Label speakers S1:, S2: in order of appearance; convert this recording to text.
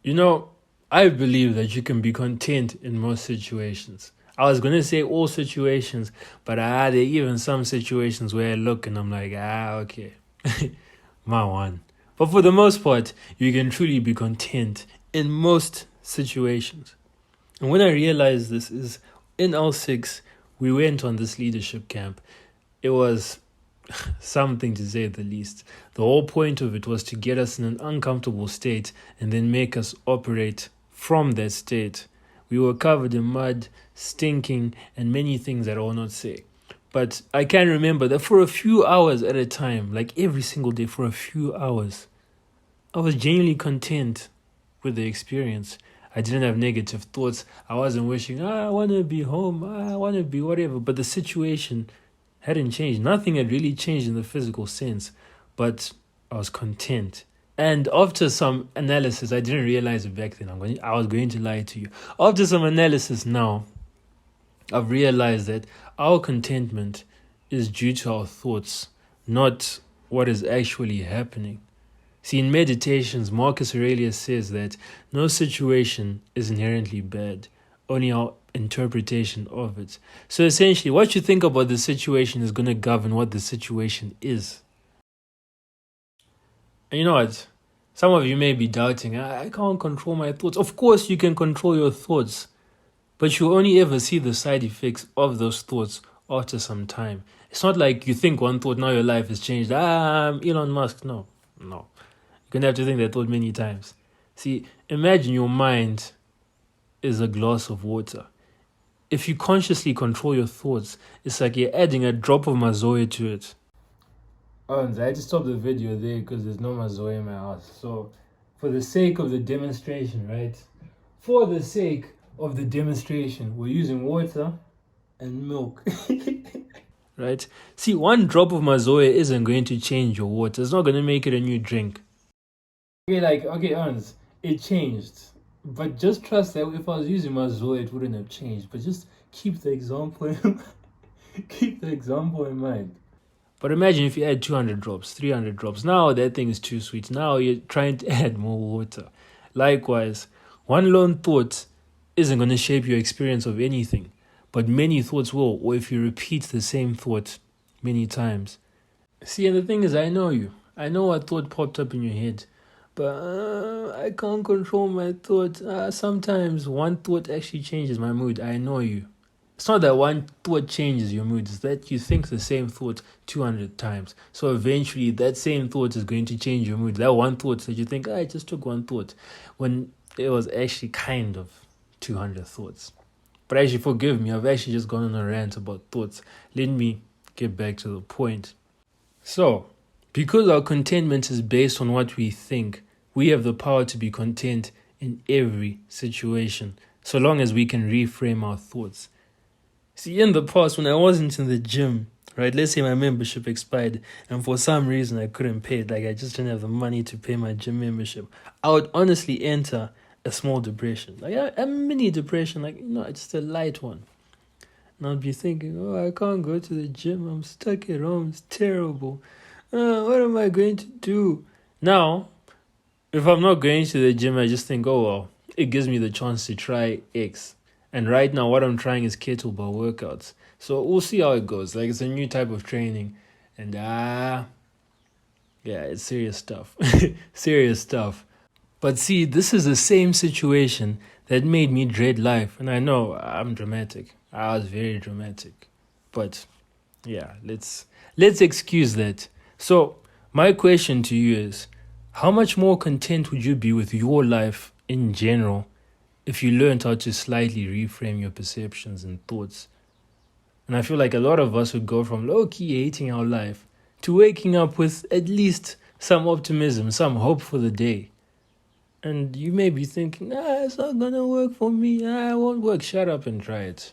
S1: You know, I believe that you can be content in most situations. I was going to say all situations, but there are even some situations where I look and I'm like, okay, my one. But for the most part, you can truly be content in most situations. And when I realized this is in L6, we went on this leadership camp. It was something to say the least. The whole point of it was to get us in an uncomfortable state and then make us operate from that state. We were covered in mud, stinking, and many things that I will not say. But I can remember that for a few hours at a time, like every single day for a few hours, I was genuinely content with the experience. I didn't have negative thoughts. I wasn't wishing, I want to be home, I want to be whatever. But the situation hadn't changed. Nothing had really changed in the physical sense, but I was content. And after some analysis, I didn't realize it back then. I was going to lie to you. After some analysis now, I've realized that our contentment is due to our thoughts, not what is actually happening. See, in Meditations, Marcus Aurelius says that no situation is inherently bad, only our interpretation of it. So essentially, what you think about the situation is going to govern what the situation is. And you know what? Some of you may be doubting, I can't control my thoughts. Of course, you can control your thoughts, but you only ever see the side effects of those thoughts after some time. It's not like you think one thought, now your life has changed. I'm Elon Musk. No. You're going to have to think that thought many times. See, imagine your mind is a glass of water. If you consciously control your thoughts, it's like you're adding a drop of mazoe to it. Oh, and I had to stop the video there because there's no mazoe in my house. So, for the sake of the demonstration, right? For the sake of the demonstration, we're using water and milk. Right? See, one drop of mazoe isn't going to change your water. It's not going to make it a new drink. Okay, Ernst, it changed. But just trust that if I was using mazoe, it wouldn't have changed. But just keep the example in mind. But imagine if you add 200 drops, 300 drops. Now that thing is too sweet. Now you're trying to add more water. Likewise, one lone thought isn't going to shape your experience of anything. But many thoughts will, or if you repeat the same thought many times. See, and the thing is, I know you. I know what thought popped up in your head. But I can't control my thoughts. Sometimes one thought actually changes my mood. I know you. It's not that one thought changes your mood. It's that you think the same thought 200 times. So eventually that same thought is going to change your mood. That one thought that you think, I just took one thought. When it was actually kind of 200 thoughts. But actually, forgive me. I've actually just gone on a rant about thoughts. Let me get back to the point. So, because our contentment is based on what we think, we have the power to be content in every situation, so long as we can reframe our thoughts. See, in the past, when I wasn't in the gym, right, let's say my membership expired, and for some reason I couldn't pay it, like I just didn't have the money to pay my gym membership, I would honestly enter a small depression, like a mini depression, like, just a light one. And I'd be thinking, I can't go to the gym, I'm stuck at home, it's terrible. What am I going to do? Now, if I'm not going to the gym, I just think, it gives me the chance to try X. And right now, what I'm trying is kettlebell workouts. So we'll see how it goes. Like, it's a new type of training. And, it's serious stuff. Serious stuff. But see, this is the same situation that made me dread life. And I know I'm dramatic. I was very dramatic. But, let's excuse that. So, my question to you is, how much more content would you be with your life in general if you learned how to slightly reframe your perceptions and thoughts? And I feel like a lot of us would go from low-key hating our life to waking up with at least some optimism, some hope for the day. And you may be thinking, it's not gonna work for me, it won't work. Shut up and try it.